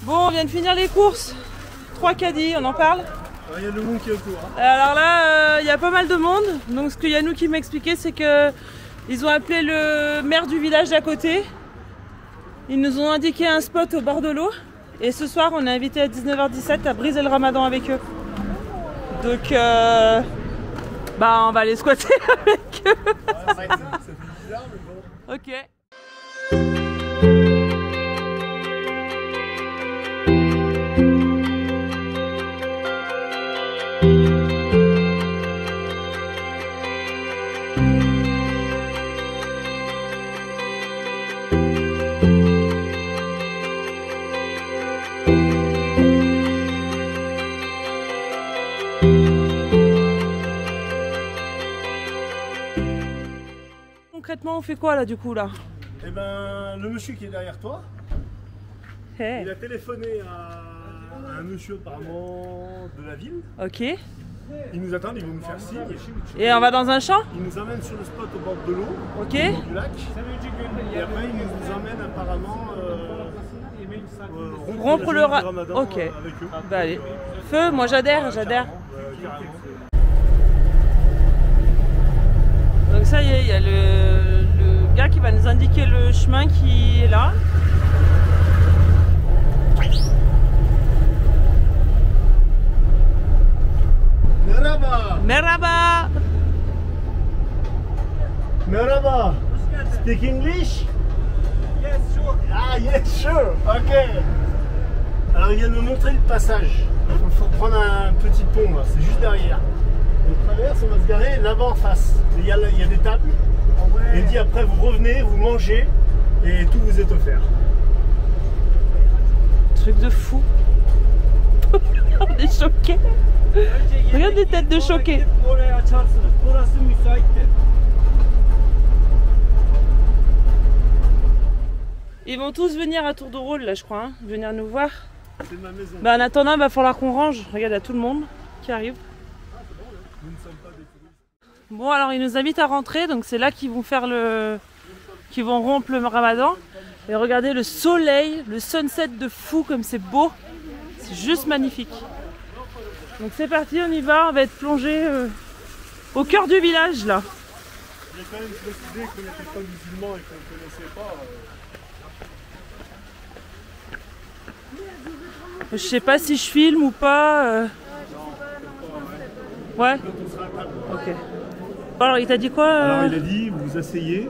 Bon, on vient de finir les courses. 3 caddies, on en parle? Il y a le monde qui est autour. Hein. Alors là, il y a pas mal de monde. Donc ce que Yannou qui m'a expliqué, c'est que ils ont appelé le maire du village d'à côté. Ils nous ont indiqué un spot au bord de l'eau. Et ce soir, on est invité à 19h17 à briser le ramadan avec eux. Donc, bah, on va aller squatter avec eux. Ça fait bizarre, mais bon. Ok. Concrètement, on fait quoi là du coup là? Eh ben, le monsieur qui est derrière toi, Hey. il a téléphoné à un monsieur apparemment de la ville. Ok. Il nous attend, ils vont nous faire signe. Et on va dans un champ? Il nous amène sur le spot au bord de l'eau, Ok. au bord du lac. Et après, il nous emmène apparemment Rompre le ramadan Ok. avec eux. Bah allez. Feu, moi j'adhère, j'adhère. Carrément. Donc ça y est, il y a le gars qui va nous indiquer le chemin qui est là. Merhaba! Merhaba! Merhaba! Speak English? Yes, sure. Ah, yes, sure! Ok! Alors, il vient de me montrer le passage. Il faut prendre un petit pont, là, c'est juste derrière. On traverse, on va se garer là-bas en face. Il y a des tables. Et il dit après, vous revenez, vous mangez et tout vous est offert. Truc de fou. On est choqués. Regarde les têtes de choqués. Oraya açarsınız. Burası müsaittir. Ils vont tous venir à tour de rôle là je crois, hein, venir nous voir. C'est ma maison. Bah en attendant, il va falloir qu'on range. Regarde, il y a tout le monde qui arrive. Nous ne sommes pas des touristes. Bon alors ils nous invitent à rentrer, donc c'est là qu'ils vont faire qu'ils vont rompre le ramadan. Et regardez le soleil, le sunset de fou comme c'est beau. C'est juste magnifique. Donc c'est parti, on y va, on va être plongé au cœur du village là. Il a quand même précisé qu'on n'était pas musulmans et qu'on ne connaissait pas. Je sais pas si je filme ou pas. Ouais. Ok. Alors il t'a dit quoi Alors il a dit, vous vous asseyez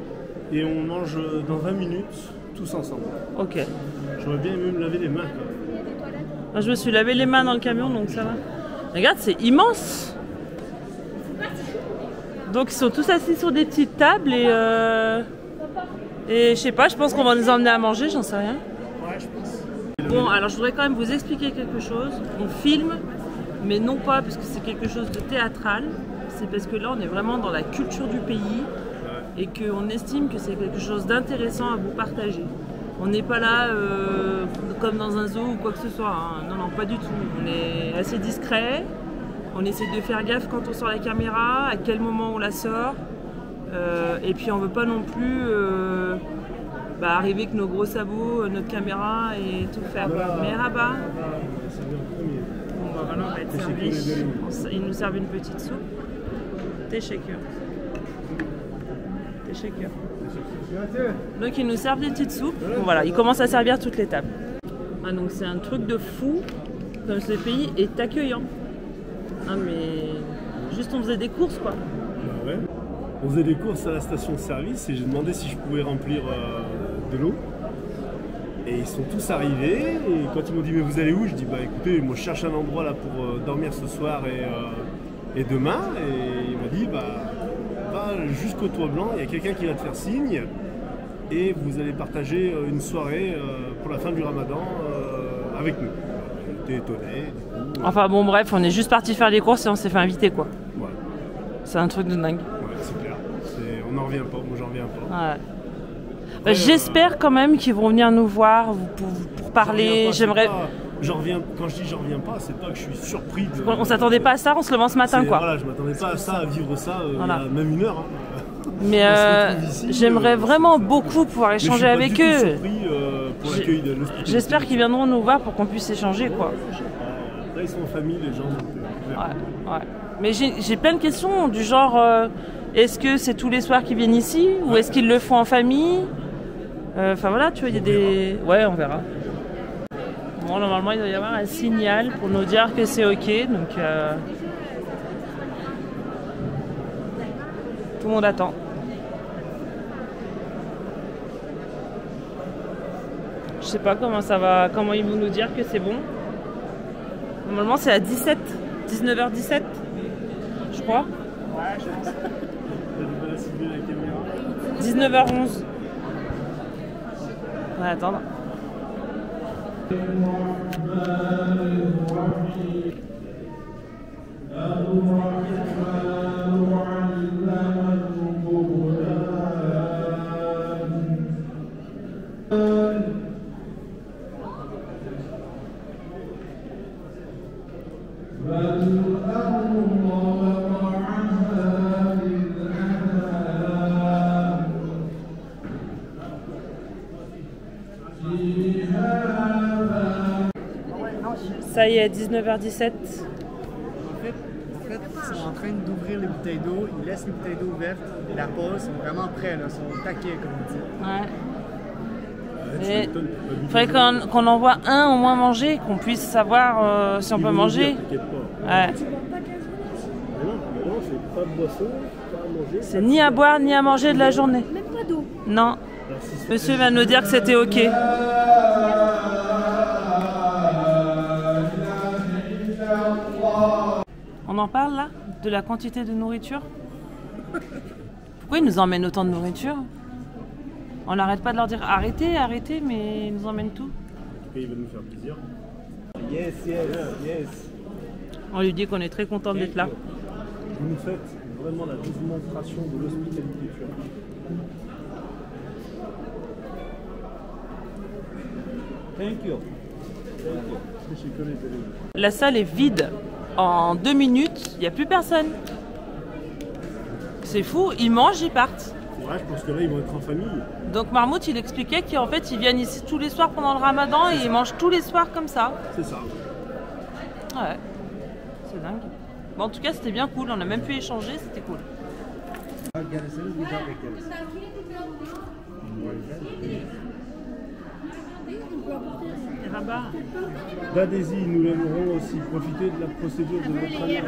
et on mange dans 20 minutes tous ensemble. Ok. J'aurais bien aimé me laver les mains. Moi, je me suis lavé les mains dans le camion donc ça va. Regarde, c'est immense. Donc ils sont tous assis sur des petites tables et je sais pas, je pense qu'on va nous emmener à manger, j'en sais rien. Ouais, je pense. Bon, alors je voudrais quand même vous expliquer quelque chose. On filme, mais non pas parce que c'est quelque chose de théâtral, c'est parce que là on est vraiment dans la culture du pays et qu'on estime que c'est quelque chose d'intéressant à vous partager. On n'est pas là comme dans un zoo ou quoi que ce soit, hein. Non, non, pas du tout. On est assez discret, on essaie de faire gaffe quand on sort la caméra, à quel moment on la sort, et puis on veut pas non plus arriver avec nos gros sabots, notre caméra et tout faire. Mais rabat. Bon, bah voilà, on va être servi. Ils nous servent une petite soupe. Thé shaker. Thé shaker. Donc ils nous servent des petites soupes. Bon voilà, ils commencent à servir toutes les tables. Ah, donc c'est un truc de fou, comme ce pays est accueillant. Ah mais juste on faisait des courses quoi. Bah ouais. On faisait des courses à la station de service et j'ai demandé si je pouvais remplir de l'eau. Et ils sont tous arrivés et quand ils m'ont dit mais vous allez où? Je dis bah écoutez, moi je cherche un endroit là pour dormir ce soir et demain. Et il m'a dit bah va jusqu'au toit blanc, il y a quelqu'un qui va te faire signe et vous allez partager une soirée pour la fin du ramadan avec nous. J'étais étonné. Du coup, Enfin bon bref, on est juste parti faire les courses et on s'est fait inviter quoi. ouais. C'est un truc de dingue. Ouais, c'est clair. On n'en revient pas, moi j'en reviens pas. Ouais. Bah, j'espère quand même qu'ils vont venir nous voir pour parler. J'aimerais. J'en reviens, quand je dis j'en reviens pas, c'est pas que je suis surpris de. On s'attendait pas à ça, on se levant ce matin quoi. Voilà, je m'attendais pas à ça, à vivre ça, Voilà. il y a même une heure. Hein. Mais j'aimerais vraiment beaucoup pouvoir échanger avec eux. Surpris pour l'accueil de l'hospitalité. J'espère qu'ils viendront nous voir pour qu'on puisse échanger, quoi. Là, ils sont en famille, les gens. Donc, Ouais. Mais j'ai plein de questions du genre est-ce que c'est tous les soirs qu'ils viennent ici ou est-ce qu'ils le font en famille? Enfin voilà, tu vois, il y a des... Ouais, on verra. Bon, normalement, il doit y avoir un signal pour nous dire que c'est ok, donc tout le monde attend. Je sais pas comment ça va, comment ils vont nous dire que c'est bon. Normalement, c'est à 19h17, je crois. Ouais, je pense. T'as du mal à cibler la caméra. 19h11. On va attendre. Ça y est, 19h17. En fait, ils sont en train d'ouvrir les bouteilles d'eau, ils laissent les bouteilles d'eau ouvertes, ils la posent, ils sont vraiment prêts, là, ils sont taqués, comme on dit. Ouais. Il faudrait qu'on envoie un au moins manger, qu'on puisse savoir si on peut manger. T'inquiète pas. Ouais. Mais non, c'est pas de boisson, pas à manger. C'est ni à boire ni à manger de la journée. Même pas d'eau. Non. Monsieur vient de nous dire que c'était ok. On en parle là? De la quantité de nourriture? Pourquoi ils nous emmènent autant de nourriture? On n'arrête pas de leur dire arrêtez, arrêtez, mais ils nous emmènent tout. Et il va nous faire plaisir. Yes. On lui dit qu'on est très content d'être là. Vous nous faites vraiment la démonstration de l'hospitalité turque. Thank you. La salle est vide. En 2 minutes, il n'y a plus personne. C'est fou, ils mangent, ils partent. Ouais, je pense que là, ils vont être en famille. Donc Marmout, il expliquait qu'en fait, ils viennent ici tous les soirs pendant le ramadan et ils mangent tous les soirs comme ça. C'est ça. Ouais, c'est dingue. Bon, en tout cas, c'était bien cool, on a même pu échanger, c'était cool. D'Adhésie, nous aimerons aussi profiter de la procédure de votre ami.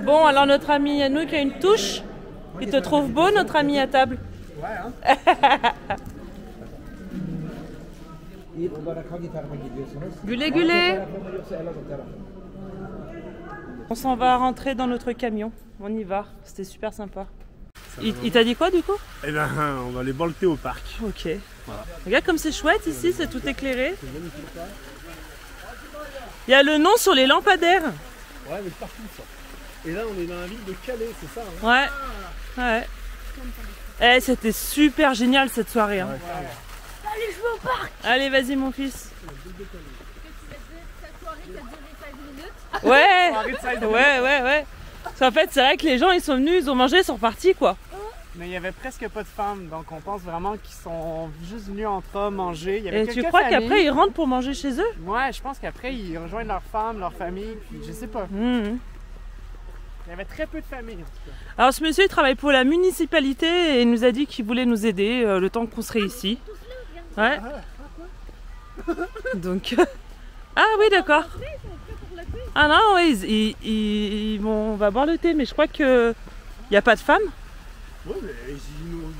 Bon, alors notre ami Yannouk a une touche. Il te trouve beau, notre ami à table? Ouais, hein? Gulé, gulé. On s'en va rentrer dans notre camion. On y va. C'était super sympa. Il t'a dit quoi du coup? Eh ben, on va les banqueter au parc. Ok. Voilà. Regarde comme c'est chouette ici, c'est tout éclairé. Il y a le nom sur les lampadaires. Ouais, mais partout ça. Et là, on est dans la ville de Calais, c'est ça hein? Ouais. Ouais. Eh, c'était super génial cette soirée. Hein. Allez, je vais au parc. Allez, vas-y mon fils. Cette soirée qui a duré 5 minutes. Ouais. Parce qu'en fait, c'est vrai que les gens, ils sont venus, ils ont mangé, ils sont repartis quoi. Mais il n'y avait presque pas de femmes, donc on pense vraiment qu'ils sont juste venus entre hommes manger. Il y avait Et tu quelques crois familles. qu'après, ils rentrent pour manger chez eux? Ouais, je pense qu'après, ils rejoignent leurs femmes, leur famille, puis je sais pas. Mmh. Il y avait très peu de familles en tout cas. Alors ce monsieur, il travaille pour la municipalité et il nous a dit qu'il voulait nous aider le temps qu'on serait ici. Ouais. Donc... Ah oui, d'accord. Ah non, oui, on va boire le thé, mais je crois qu'il n'y a pas de femmes. Ouais, mais ils nous ont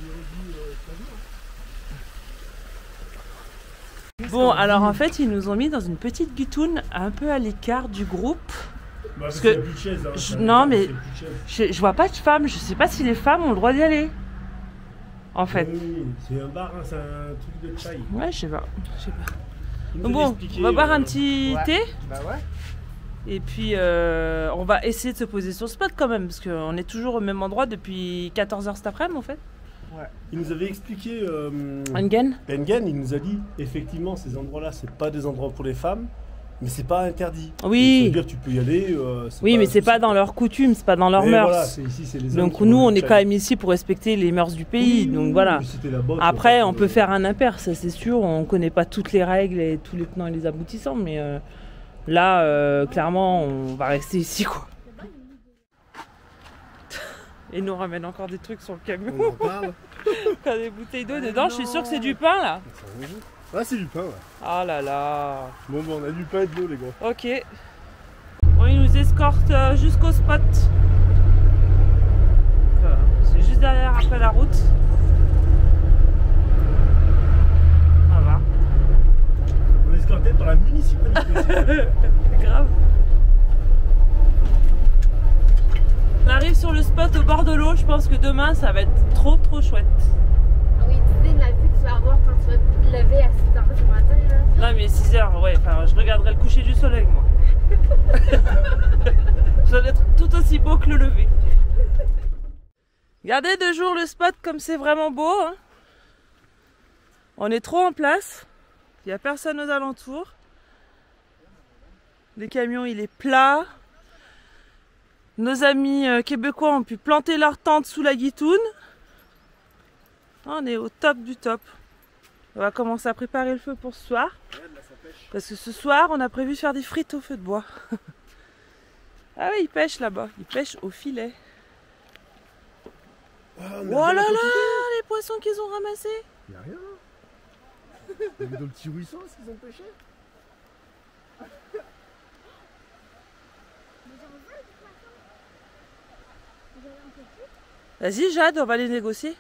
dit Bon, alors en fait, ils nous ont mis dans une petite guitoune un peu à l'écart du groupe. Bah, parce que qu'il y a plus de chaises, hein, non, mais il y a plus de chaises. je vois pas de femmes, je sais pas si les femmes ont le droit d'y aller. En fait. Oui, c'est un bar, hein, c'est un truc de taille. Ouais, je sais pas. Il nous Donc avait bon, expliqué, on va boire un petit Ouais. thé. Bah ouais. Et puis on va essayer de se poser sur le spot quand même, parce qu'on est toujours au même endroit depuis 14h cet après-midi en fait. Ouais. Il nous avait expliqué. Engen. Engen, il nous a dit effectivement, ces endroits-là, c'est pas des endroits pour les femmes, mais c'est pas interdit. Oui. C'est-à-dire, tu peux y aller. Oui, mais c'est pas dans leurs coutumes, c'est pas dans leurs mœurs. Voilà, ici, c'est les hommes donc qui nous, vont on est le quand même ici pour respecter les mœurs du pays. Oui, donc oui, voilà. mais c'était là-bas, Après, on peut faire un impair, ça c'est sûr. On connaît pas toutes les règles et tous les tenants et les aboutissants, mais là, clairement, on va rester ici, quoi. Et nous ramène encore des trucs sur le camion. On en parle. Quand des bouteilles d'eau dedans, je suis sûre que c'est du pain là. Ah, c'est du pain, ouais. Ah là là. Bon, on a du pain et de l'eau, les gars. Ok. Bon, il nous escorte jusqu'au spot. C'est juste derrière après la route. Ça va. On est escorté par la municipalité. Grave. On arrive sur le spot au bord de l'eau. Je pense que demain ça va être trop chouette. Oui, tu sais, la vue que tu vas avoir quand tu vas te lever à 6h du matin. Là. Non, mais 6h, ouais. Enfin, je regarderai le coucher du soleil, moi. Ça va être tout aussi beau que le lever. Regardez de jour le spot comme c'est vraiment beau. Hein. On est trop en place. Il n'y a personne aux alentours. Les camions, il est plat. Nos amis québécois ont pu planter leur tente sous la guitoune. On est au top du top. On va commencer à préparer le feu pour ce soir. Parce que ce soir, on a prévu de faire des frites au feu de bois. Ah oui, ils pêchent là-bas. Ils pêchent au filet. Oh là là, les poissons qu'ils ont ramassés. Il n'y a rien. Il y avait dans le petit ruisseau, ce qu'ils ont pêché. Vas-y, Jade, on va les négocier.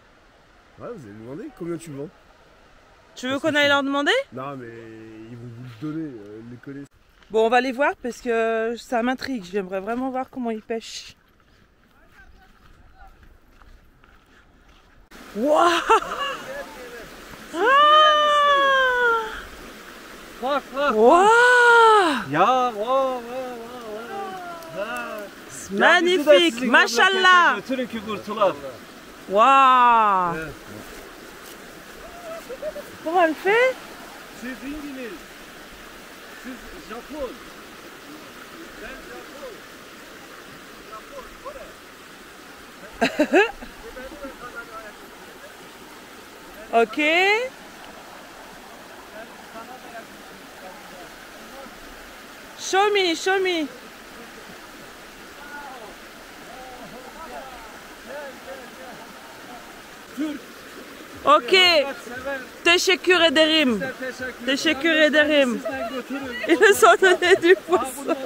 Ouais, vous allez demander combien tu vends. Tu veux qu'on aille leur demander? Non, mais ils vont vous le donner, ils les connaissent. Bon, on va les voir parce que ça m'intrigue. J'aimerais vraiment voir comment ils pêchent. Waouh! Waouh! Magnifique! Mashallah! Waouh! Comment elle fait? C'est İngiliz. Siz Japon. Ben Japon. Ok. Show me, show me. Ok. Teşekkür ederim. Teşekkür ederim. Ils nous ont donné du poisson.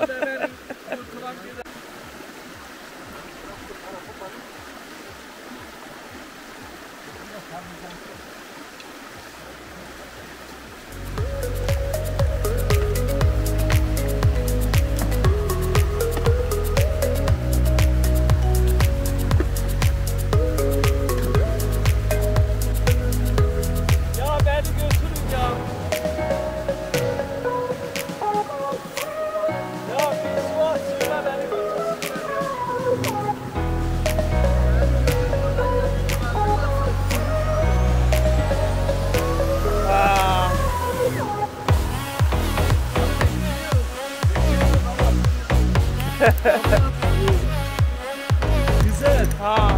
Güzel. Ah.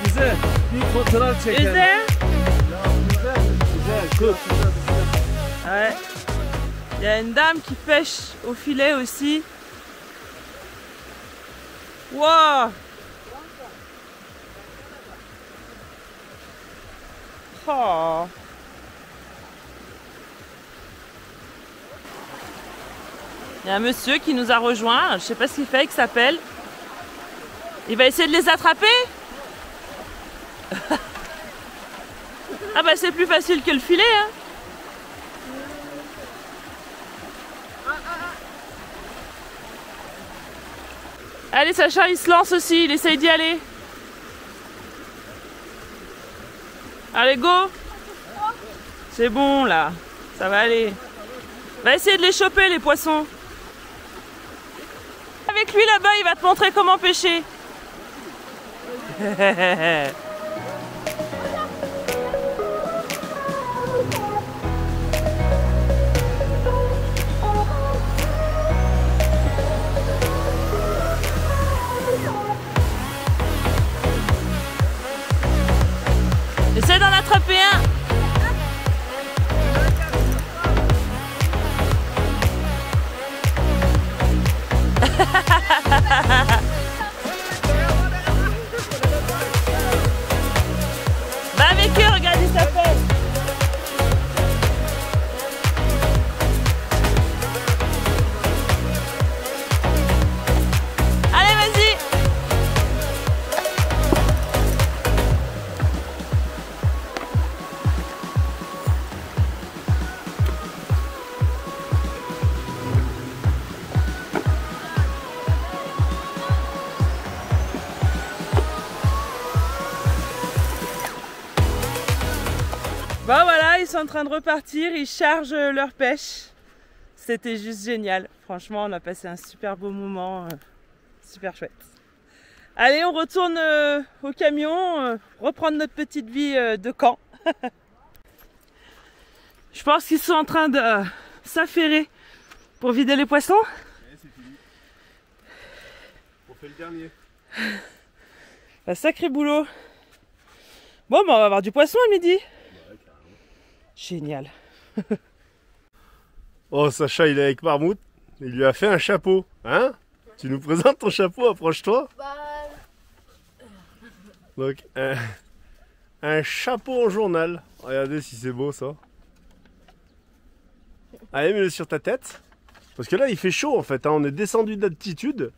Güzel. Bir fotoğraf çekelim. Güzel. Güzel. Good. Ouais. Il y a une dame qui pêche au filet aussi. Wow. Oh. Il y a un monsieur qui nous a rejoint, je ne sais pas ce qu'il fait, il s'appelle. Il va essayer de les attraper. Ah bah c'est plus facile que le filet hein. Allez Sacha, il se lance aussi, il essaye d'y aller. Allez go. C'est bon là, ça va aller. Va essayer de les choper les poissons. Avec lui là-bas, il va te montrer comment pêcher. sont en train de repartir, ils chargent leur pêche. C'était juste génial. Franchement, on a passé un super beau moment. Super chouette. Allez, on retourne au camion, reprendre notre petite vie de camp. Je pense qu'ils sont en train de s'affairer pour vider les poissons. Ouais, c'est fini. On fait le dernier. Un sacré boulot. Bon, bah, on va avoir du poisson à midi. Ouais, carrément. Génial. Oh, Sacha, il est avec Marmout. Il lui a fait un chapeau. Hein? Tu nous présentes ton chapeau, approche-toi. Bah, Donc, un chapeau en journal. Regardez si c'est beau ça. Allez, mets-le sur ta tête. Parce que là, il fait chaud en fait. Hein. On est descendu d'altitude.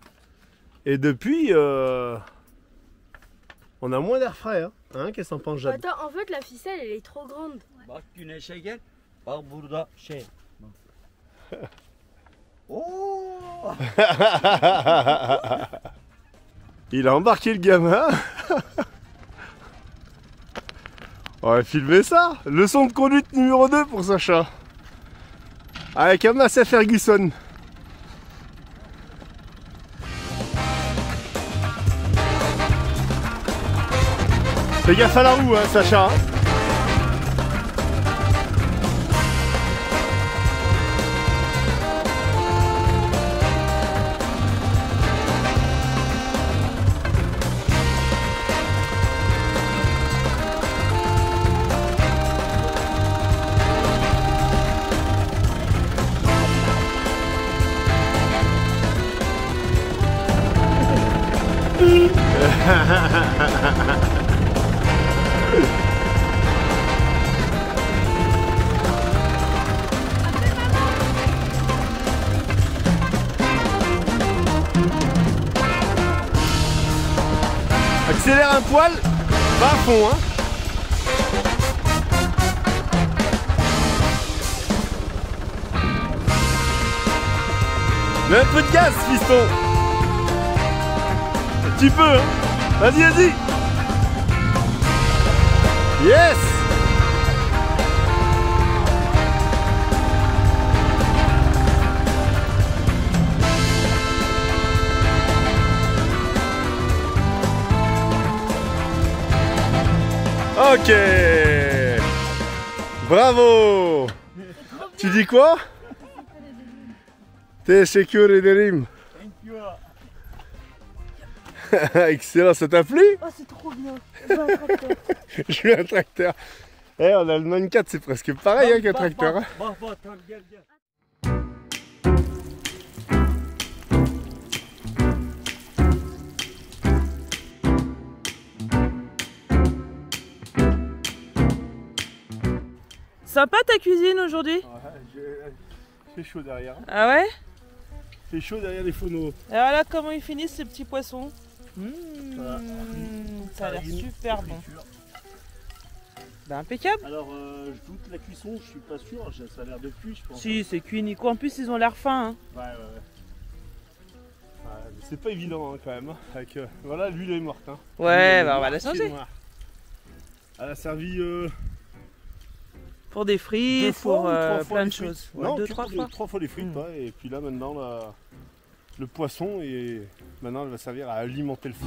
Et depuis, on a moins d'air frais. Hein, qu'est-ce que t'en penses, Jade? attends, en fait, la ficelle, elle est trop grande. Bak güneşe gel. Bak burada şey. Oo! Il a embarqué le gamin. On va filmer ça. Leçon de conduite numéro 2 pour Sacha. Avec un Massey Ferguson. Fais gaffe à la roue, hein, Sacha. Accélère un poil, va à fond, hein. Mets un peu de gaz, fiston. Un petit peu, hein. Vas-y, vas-y. Yes. Ok. Bravo. Tu dis quoi? T'es secure et derim. Excellent, ça t'a plu? Oh, c'est trop bien. Je veux un tracteur. Je veux un tracteur. Eh, on a le Man 4, c'est presque pareil hein, qu'un tracteur. Hein. Bak bak tamam gel gel. Sympa ta cuisine aujourd'hui? Ouais, il fait chaud derrière. Ah ouais? Il fait chaud derrière les fourneaux. Et voilà comment ils finissent ces petits poissons. Voilà. Ça a l'air Farine, super bon. friture. Bah, impeccable. Alors, je doute la cuisson, je suis pas sûr, ça a l'air de cuit, je pense. Si, c'est cuit Nico. En plus, ils ont l'air fins. Hein. Ouais. Mais c'est pas évident hein, quand même. Hein, avec, voilà, l'huile est morte. Hein. Ouais, L'huile est bah, on va la moitié changer. noire. Elle a servi Pour des frites, 2 fois pour ou 3 fois plein les de frites. choses. Non, 2-3 fois. 3 fois les frites, ouais. Et puis là maintenant, le poisson, et maintenant elle va servir à alimenter le feu.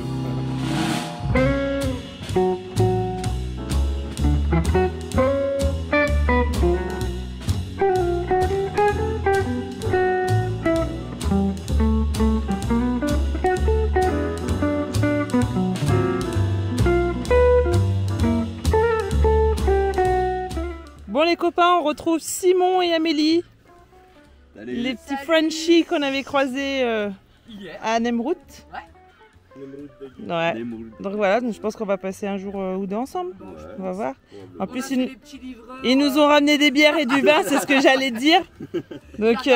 Bon les copains, on retrouve Simon et Amélie. Les petits Frenchies qu'on avait croisés à Nemrut. Ouais. Donc voilà, donc je pense qu'on va passer un jour ou deux ensemble. On va voir. En plus, ils nous ont ramené des bières et du vin, c'est ce que j'allais dire. Donc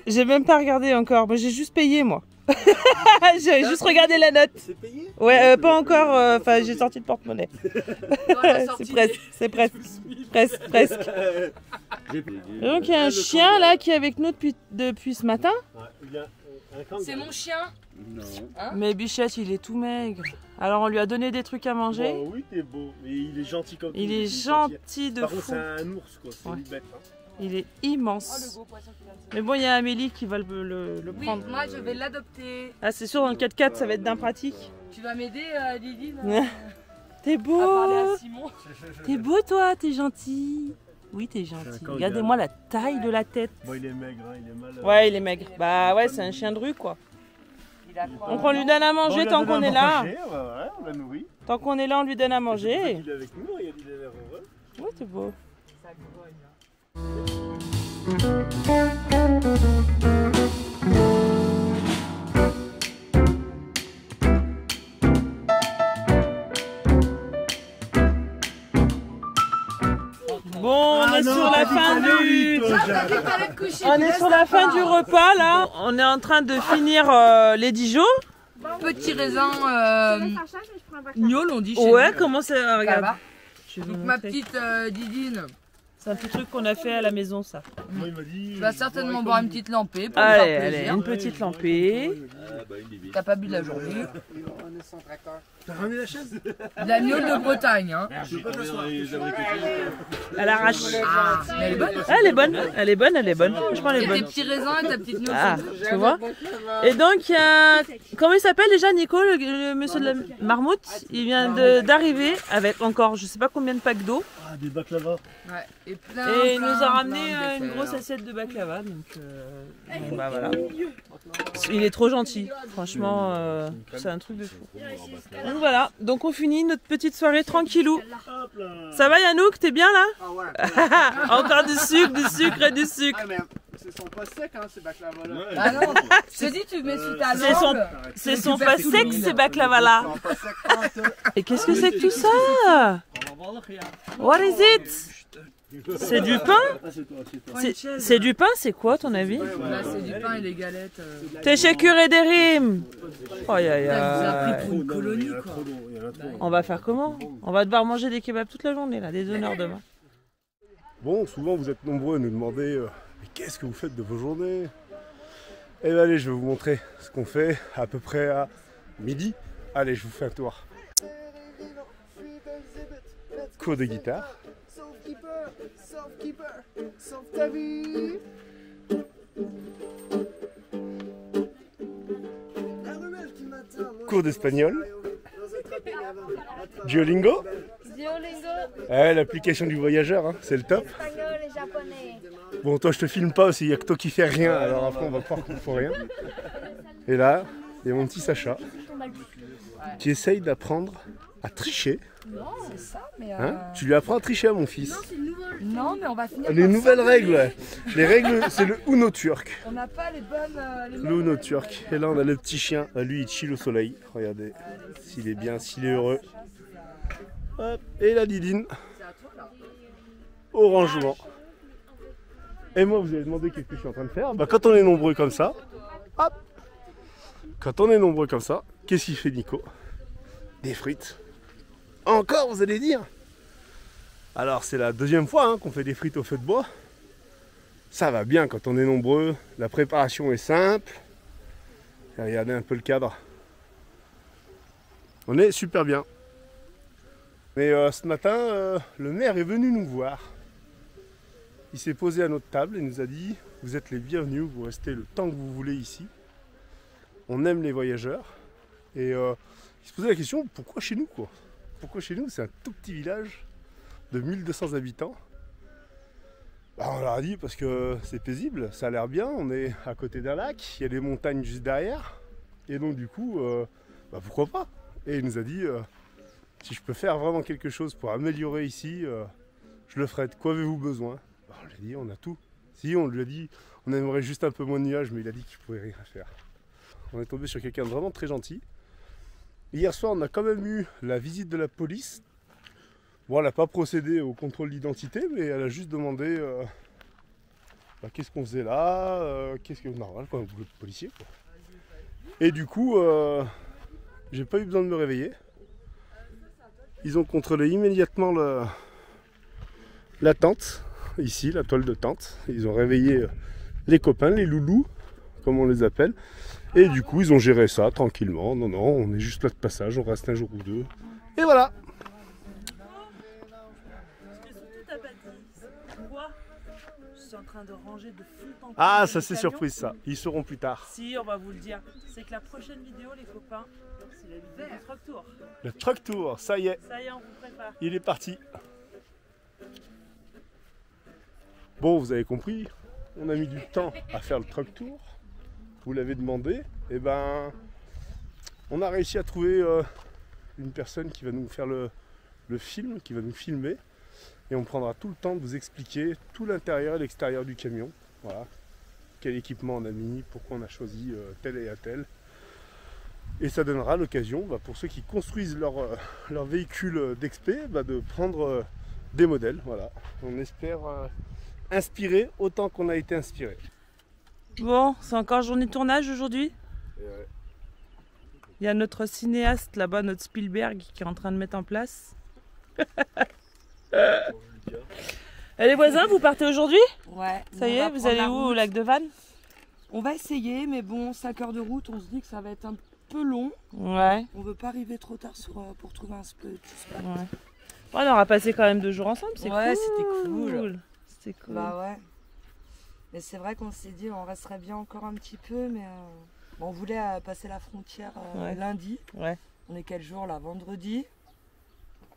j'ai même pas regardé encore. Moi, j'ai juste payé moi. J'ai juste regardé la note. C'est payé? Ouais, pas encore. Enfin, j'ai sorti le porte-monnaie. C'est presque. Donc il y a un chien là qui est avec nous depuis ce matin. Ouais, il y a C'est mon chien. Non. Hein? Mais Bichette, il est tout maigre. Alors on lui a donné des trucs à manger. Bon, oui, t'es beau, mais il est gentil comme Il tout, est gentil de Par contre, fou. c'est un ours, quoi. C'est Ouais. une bête. Hein. Il est immense. Mais bon, il y a Amélie qui va le Oui, prendre. moi je vais l'adopter. Ah, c'est sûr, dans le 4x4, ça va être d'un pratique. Tu vas m'aider, Lily, là, T'es à parler beau. à Simon. T'es beau, toi, t'es gentil. Oui, t'es gentil. cordial. Regardez-moi la taille de la tête. Bon, il est maigre, hein, il est mal. Ouais, il est maigre. Bah ouais, c'est un chien de rue, quoi. Il a quoi? Donc on lui donne à manger tant qu'on est là. Ouais, on l'a nourri. Tant qu'on est là, on lui donne à manger. Il est avec nous, il a l'air heureux. Ouais, t'es beau. Bon, on est sur la fin du... On est sur la fin du repas là. On est en train de finir les Dijon. Petit raisin gnôle, on dit chez Ouais, nous. comment ça Ça regarde. va. Je vais vous Donc ma montrer. petite Didine, C'est un petit truc qu'on a fait à la maison, ça. Moi, il m'a dit. tu vas certainement boire une petite lampée pour Allez, lui faire allez, plaisir. une petite lampée. T'as pas bu de la journée. T'as ramené la chaise? De la gnôle de Bretagne, hein. Je peux pas t'asseoir. À l'arrache. Ah, mais elle est bonne. Ah, elle est bonne, elle est bonne, elle est bonne. Franchement, elle est Et tes bonne. petits raisins et ta petite gnôle. Ah, tu vois. Et donc, il y a... Comment il s'appelle déjà, Nico, le monsieur de la marmoute? Il vient d'arriver avec encore, je sais pas combien de packs d'eau. Ah, des baklava. Ouais, et plein, Et il nous a plein, ramené plein de une desserts. grosse assiette de baklava. Donc, bon, bah voilà. Il est trop gentil. Franchement, c'est un truc de fou. Donc voilà. Donc on finit notre petite soirée tranquillou. Hop là. Ça va Yannouk? T'es bien là? Ah ouais. Encore du sucre et du sucre. Ah, mais ce sont pas secs, hein, ces baklava-là. Ouais. Ah non, je te dis, tu mets sous ta C'est son- langue. C'est son récupères pas tout sec l'huile. ces baklava là. Ils sont pas secs pantoute. Et qu'est-ce que c'est que tout ça? What is it? C'est du pain? Ah, c'est toi, c'est toi. C'est du pain, c'est quoi à ton avis? Là, c'est du pain et des galettes. T'es chez Curé des Rimes. Oh ya Putain, vous a pris ya. pour une colonie, Il y en a quoi. trop d'eau, il y en a trop. On va faire comment? On va devoir manger des kebabs toute la journée là, des honneurs demain. Bon, souvent vous êtes nombreux à nous demander mais qu'est-ce que vous faites de vos journées? Eh bien allez, je vais vous montrer ce qu'on fait à peu près à midi. Allez, je vous fais un tour. Cours de guitare. Sauve ta vie. Cours d'espagnol. Duolingo. Duolingo, L'application du voyageur, hein, c'est le top. espagnol et japonais. Bon, toi je te filme pas aussi, il n'y a que toi qui fais rien, alors après on va croire qu'on ne fait rien. Et là, il y a mon petit Sacha qui essaye d'apprendre à tricher. C'est ça, mais. Hein, tu lui apprends à tricher à mon fils. Non, mais on va finir. Les par nouvelles s'engueuler. règles, ouais. Les règles, c'est le Uno turc. On n'a pas les bonnes. Les Le bonnes Uno règles. turc. Et là, on a le petit chien. Lui, il chill au soleil. Regardez, s'il est bien, s'il est heureux. Hop. Et la Didine. Au rangement. Et moi, vous avez demandé qu'est-ce que je suis en train de faire. Bah, quand on est nombreux comme ça, hop. Quand on est nombreux comme ça, qu'est-ce qu'il fait Nico? Des frites. Encore, vous allez dire? Alors, c'est la deuxième fois hein, qu'on fait des frites au feu de bois. Ça va bien quand on est nombreux. La préparation est simple. Et regardez un peu le cadre. On est super bien. Mais ce matin, le maire est venu nous voir. Il s'est posé à notre table et nous a dit « Vous êtes les bienvenus, vous restez le temps que vous voulez ici. On aime les voyageurs. » Et il se posait la question « Pourquoi chez nous quoi ? Pourquoi chez nous ? C'est un tout petit village de 1200 habitants. » Bah, on leur a dit parce que c'est paisible, ça a l'air bien, on est à côté d'un lac, il y a des montagnes juste derrière. Et donc du coup, bah, pourquoi pas ? Et il nous a dit si je peux faire vraiment quelque chose pour améliorer ici, je le ferai. De quoi avez-vous besoin ? Bah, on lui a dit on a tout. Si, on lui a dit on aimerait juste un peu moins de nuages, mais il a dit qu'il ne pouvait rien faire. On est tombé sur quelqu'un de vraiment très gentil. Hier soir, on a quand même eu la visite de la police. Bon, elle n'a pas procédé au contrôle d'identité, mais elle a juste demandé bah, qu'est-ce qu'on faisait là, qu'est-ce que normal, quoi, un boulot de policier, quoi. Et du coup, j'ai pas eu besoin de me réveiller. Ils ont contrôlé immédiatement la tente, ici, la toile de tente. Ils ont réveillé les copains, les loulous, comme on les appelle. Et du coup, ils ont géré ça tranquillement. Non, non, on est juste là de passage, on reste un jour ou deux. Et voilà. Je suis en train de ranger de fond en comble Ah, le ça c'est camion. surprise ça. Ils sauront plus tard. Si, on va vous le dire. C'est que la prochaine vidéo, les copains, c'est la vidéo du truck tour. Le truck tour, ça y est, Ça y est, on vous prépare. il est parti. Bon, vous avez compris, on a mis du temps à faire le truck tour. Vous l'avez demandé. Et ben, on a réussi à trouver une personne qui va nous faire le film, qui va nous filmer. Et on prendra tout le temps de vous expliquer tout l'intérieur et l'extérieur du camion. Voilà. Quel équipement on a mis, pourquoi on a choisi tel et tel. Et ça donnera l'occasion pour ceux qui construisent leur véhicule d'expé de prendre des modèles. Voilà. On espère inspirer autant qu'on a été inspiré. Bon, c'est encore journée de tournage aujourd'hui. Il y a notre cinéaste là-bas, notre Spielberg, qui est en train de mettre en place. Et les voisins, vous partez aujourd'hui? Ouais. Ça y est, vous allez où, au lac de Vannes? On va essayer, mais bon, 5 heures de route, on se dit que ça va être un peu long. Ouais. On veut pas arriver trop tard pour trouver un spot. Ouais. On aura passé quand même 2 jours ensemble, c'est Ouais, cool. c'était cool. C'était cool. Bah ouais. Mais c'est vrai qu'on s'est dit on resterait bien encore un petit peu, mais on voulait passer la frontière Ouais. lundi. Ouais. On est quel jour là? Vendredi.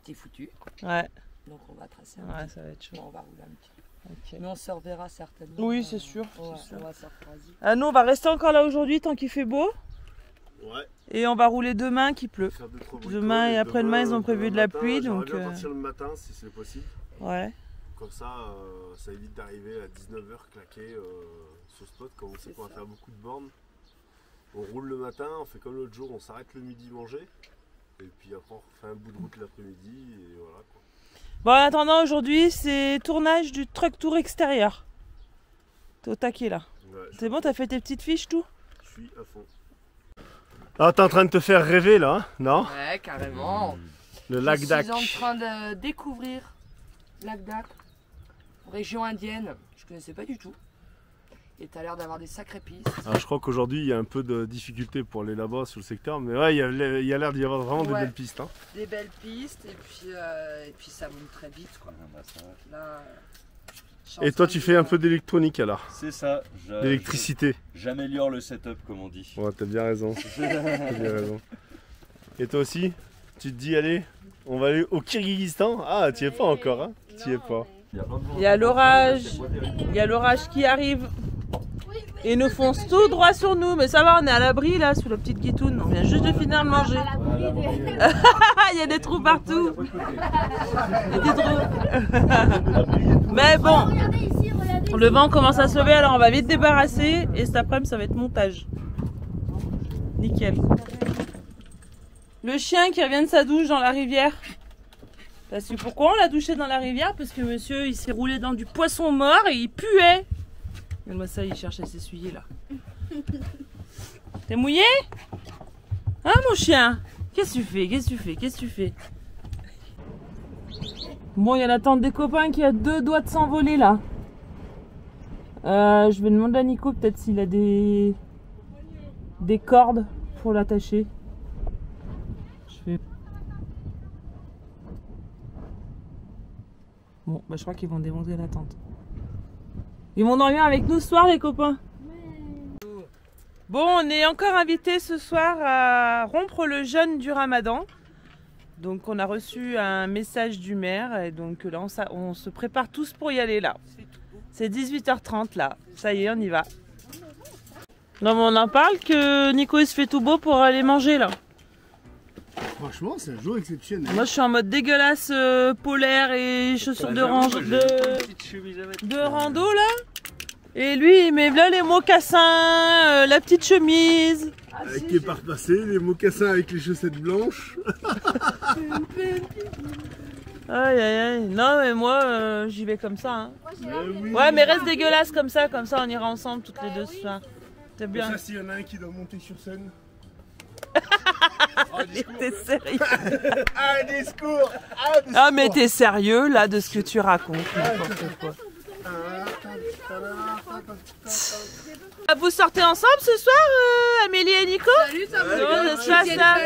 T'es foutu. Ouais. Donc on va tracer un Ouais, petit ça va être chaud. peu. On va rouler un petit peu. Ok. Mais on se reverra certainement. Oui, c'est sûr. Ouais, c'est sûr. on va se recroiser. Ah, nous, on va rester encore là aujourd'hui tant qu'il fait beau. Ouais. Et on va rouler demain qu'il pleut. Faire 2-3 Demain et après-demain, ils ont prévu de la pluie. J'aimerais Donc, bien partir le matin si c'est possible. ouais. Comme ça, ça évite d'arriver à 19h claqué sur spot quand on sait qu'on va faire beaucoup de bornes. On roule le matin, on fait comme l'autre jour, on s'arrête le midi manger. Et puis après on fait un bout de route l'après-midi et voilà quoi. Bon, en attendant, aujourd'hui, c'est tournage du truck tour extérieur. T'es au taquet là. Ouais, C'est bon, t'as fait tes petites fiches, tout? je suis à fond. Ah, t'es en train de te faire rêver là, hein, non? Ouais, carrément. Le lac d'Ac. Je suis en train de découvrir lac d'Ac, région indienne. Je connaissais pas du tout. Et t'as l'air d'avoir des sacrées pistes. Alors, je crois qu'aujourd'hui il y a un peu de difficulté pour aller là-bas sur le secteur, mais ouais, il y a l'air d'y avoir vraiment des Ouais. belles pistes. Hein. Des belles pistes et puis ça monte très vite quoi. Là, je suis en Et toi train tu de- fais un peu d'électronique alors, C'est ça. d'électricité. J'améliore le setup, comme on dit. Ouais, t'as bien raison. T'as bien raison. Et toi aussi, tu te dis allez, on va aller au Kirghizistan? Ah, tu y es pas encore, hein? Tu y es pas. Il y a l'orage. Il y a l'orage qui arrive. Et ils nous foncent tout droit sur nous. Mais ça va, on est à l'abri là, sous la petite guitoune. On vient juste de finir de manger. Il y a des trous partout. Il y a des trous. Mais bon, Regardez ici, regardez. le vent commence à se lever, alors on va vite débarrasser. Et cet après-midi, ça va être montage. Nickel. Le chien qui revient de sa douche dans la rivière. Parce que pourquoi on l'a douché dans la rivière? Parce que monsieur, il s'est roulé dans du poisson mort et il puait. Regarde-moi ça, il cherche à s'essuyer là. T'es mouillé? Hein mon chien? Qu'est-ce que tu fais? Qu'est-ce que tu fais? Qu'est-ce que tu fais? Bon, il y a la tente des copains qui a 2 doigts de s'envoler là. Je vais demander à Nico peut-être s'il a des cordes pour l'attacher. Je vais... Bon, bah je crois qu'ils vont démonter la tente. Ils vont dormir avec nous ce soir les copains. Bon, on est encore invités ce soir à rompre le jeûne du Ramadan. Donc on a reçu un message du maire et donc là on se prépare tous pour y aller là. C'est 18h30 là, ça y est on y va. Non mais on en parle que Nico il se fait tout beau pour aller manger là. Franchement, c'est un jour exceptionnel. Moi je suis en mode dégueulasse polaire et chaussures de rando là. Et lui il met là les mocassins, la petite chemise. Avec les parts passées, les mocassins avec les chaussettes blanches. Aïe aïe aïe. Non mais moi j'y vais comme ça. Hein. Oui. Ouais mais reste dégueulasse comme ça on ira ensemble toutes les deux ce soir. C'est bien. Ça, s'il y en a un qui doit monter sur scène. T'es sérieux? Un discours. Ah mais t'es sérieux là de ce que tu racontes, n'importe quoi. Vous sortez ensemble ce soir, Amélie et Nico? Salut, ça Comment ça se passe là?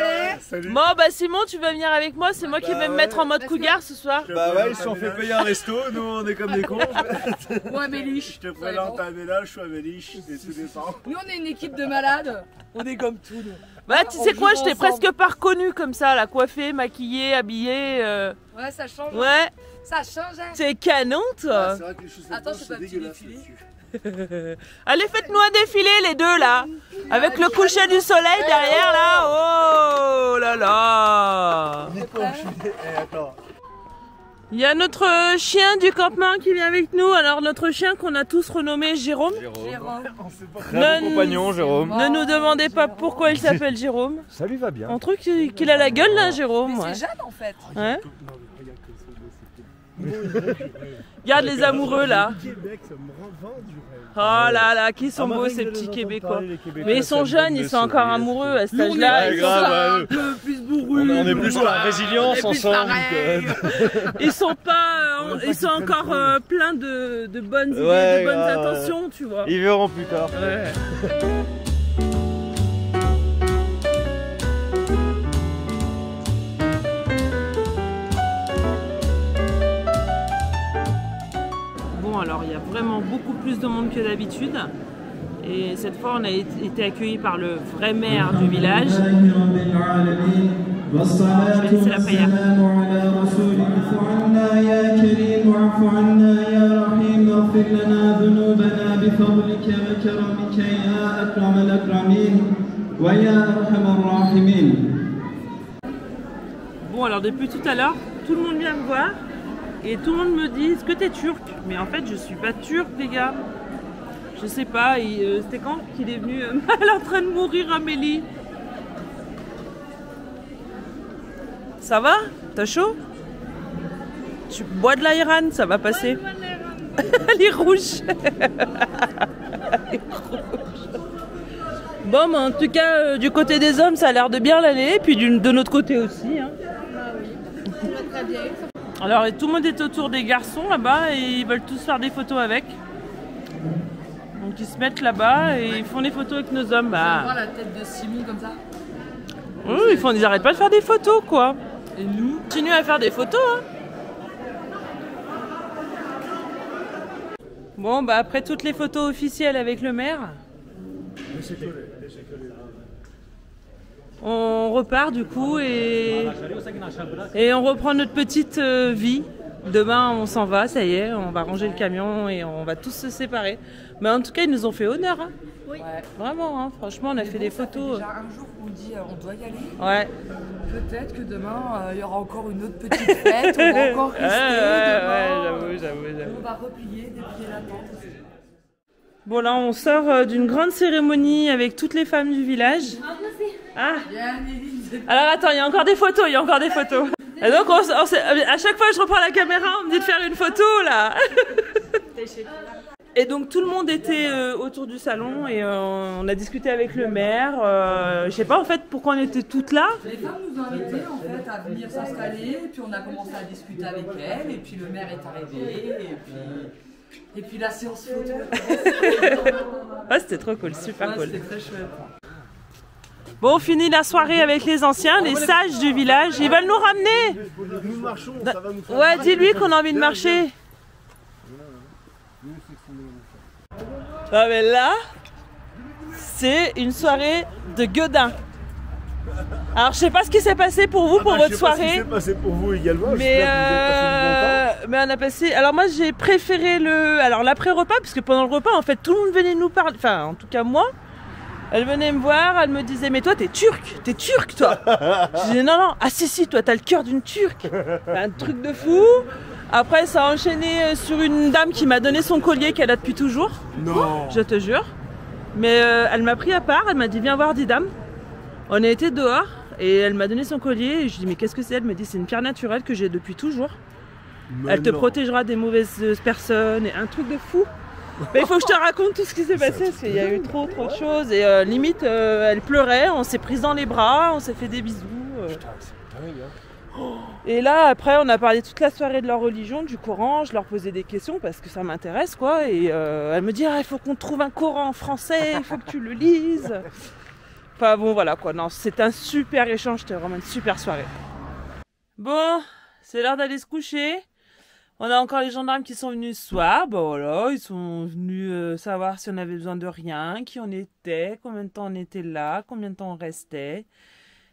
Bon bah Simon, tu veux venir avec moi? C'est moi qui vais me mettre en mode cougar ce soir. Bah ouais, ils se sont fait payer un resto, nous on est comme des cons. Moi, Amélie. Je te présente Améla, je suis Amélie, et tout dépend. Nous, on est une équipe de malades. On est comme tout, nous. Bah tu sais quoi, je t'ai ensemble. presque pas reconnue comme ça, là, coiffée, maquillée, habillée. Ouais, ça change. Ouais, Ça change, hein. t'es canon toi. C'est vrai que les chaussettes Attends, blanches, je fais un c'est petit dégueulasse défilé. là-dessus. Allez, faites-nous un défilé les deux là, avec le coucher du soleil derrière là. Oh là là. Nico, je suis... attends. Il y a notre chien du campement qui vient avec nous. Alors notre chien qu'on a tous renommé Jérôme. Jérôme. On sait pas. Très bon compagnon, Jérôme. Ne nous demandez pas pourquoi il s'appelle Jérôme. Ça lui va bien. On trouve qu'il a la gueule là, Jérôme. Mais Ouais. c'est Jeanne, en fait. Ouais. Non, mais regarde comme son beau, c'est Regarde les amoureux là. Québec, ça me rend vent du rêve. Oh là là, qui sont Ah, beaux Marine, ces je petits les entends Québécois. parler, les Québécois, Mais ils ça sont me jeunes, donne ils le sont encore sourire. amoureux à cet Nous, on est âge-là. Ouais, Ils grave, sont- ouais. Un peu plus bourru. On est plus sur la résilience ensemble. Ils sont pas, ils sont encore pleins de bonnes idées, Ouais, de bonnes grave. intentions, tu vois. Ils verront plus tard. Ouais. Bon, alors il y a vraiment beaucoup plus de monde que d'habitude. Et cette fois, on a été accueillis par le vrai maire du village. Je vais laisser la prière. Bon, alors depuis tout à l'heure, tout le monde vient me voir et tout le monde me dit est-ce que t'es turc? Mais en fait, je suis pas turc, les gars. Je sais pas, c'était quand qu'il est venu mal en train de mourir, Amélie? Ça va? T'as chaud? Tu bois de l'Aïran, ça va passer. Elle est rouge. Elle est rouge. Bon, mais en tout cas, du côté des hommes, ça a l'air de bien l'aller, puis de notre côté aussi. Hein. Alors, tout le monde est autour des garçons là-bas et ils veulent tous faire des photos avec. Donc, ils se mettent là-bas et ils font des photos avec nos hommes. Voir Bah, la tête de Simon comme ça. oui, ils arrêtent pas de faire des photos, quoi. Et nous? Continue à faire des photos, hein. Bon, bah après toutes les photos officielles avec le maire, on repart du coup et on reprend notre petite vie. Demain, on s'en va, ça y est, on va ranger le camion et on va tous se séparer. Mais en tout cas, ils nous ont fait honneur, hein. Ouais. Vraiment, hein. Franchement, on a fait des Ça fait photos. déjà un jour qu'on dit on doit y aller. Ouais. Peut-être que demain, il y aura encore une autre petite fête. On va encore rester. demain. j'avoue. On va replier, déplier la tente. Bon, là, on sort d'une grande cérémonie avec toutes les femmes du village. Ah. Alors attends, il y a encore des photos, Et donc à chaque fois que je reprends la caméra, on me dit de faire une photo là. Et donc tout le monde était autour du salon et on a discuté avec le maire. Je sais pas en fait pourquoi on était toutes là. Les femmes nous ont invités en fait à venir s'installer, et puis on a commencé à discuter avec elles, et puis le maire est arrivé, et puis la séance photo. Ah, c'était trop cool, super cool. C'était très chouette. Bon, on finit la soirée avec les anciens, les sages du village. Ils veulent nous ramener. Nous marchons, ça va nous faire. Ouais, dis-lui qu'on a envie de marcher. Ah mais là, c'est une soirée de gueudin. Alors je sais pas ce qui s'est passé pour vous, pour votre Je soirée. sais pas ce qui s'est passé pour vous également. Mais, J'espère que vous avez passé du bon temps. mais on a passé. Alors moi j'ai préféré l'après-repas, parce que pendant le repas en fait tout le monde venait nous parler. Enfin en tout cas moi. Elle venait me voir, elle me disait mais toi t'es turc toi. Je disais non, ah si toi t'as le cœur d'une turque. Un truc de fou. Après ça a enchaîné sur une dame qui m'a donné son collier qu'elle a depuis toujours. Non. Je te jure. Mais elle m'a pris à part, elle m'a dit viens voir Didam. On a été dehors et elle m'a donné son collier et je lui dis mais qu'est-ce que c'est? Elle me dit c'est une pierre naturelle que j'ai depuis toujours. Mais Elle te non. protégera des mauvaises personnes et un truc de fou. Mais il faut que je te raconte tout ce qui s'est passé parce qu'il y a eu trop de choses et limite elle pleurait, on s'est pris dans les bras, on s'est fait des bisous. Putain, c'est dingue, hein. Et là, après, on a parlé toute la soirée de leur religion, du Coran. Je leur posais des questions parce que ça m'intéresse, quoi. Et elle me dit, ah, il faut qu'on trouve un Coran en français, il faut que tu le lises. Enfin bon, voilà, quoi. Non, c'est un super échange, c'était vraiment une super soirée. Bon, c'est l'heure d'aller se coucher. On a encore les gendarmes qui sont venus ce soir. Bon, voilà, ils sont venus savoir si on avait besoin de rien, qui on était, combien de temps on était là, combien de temps on restait.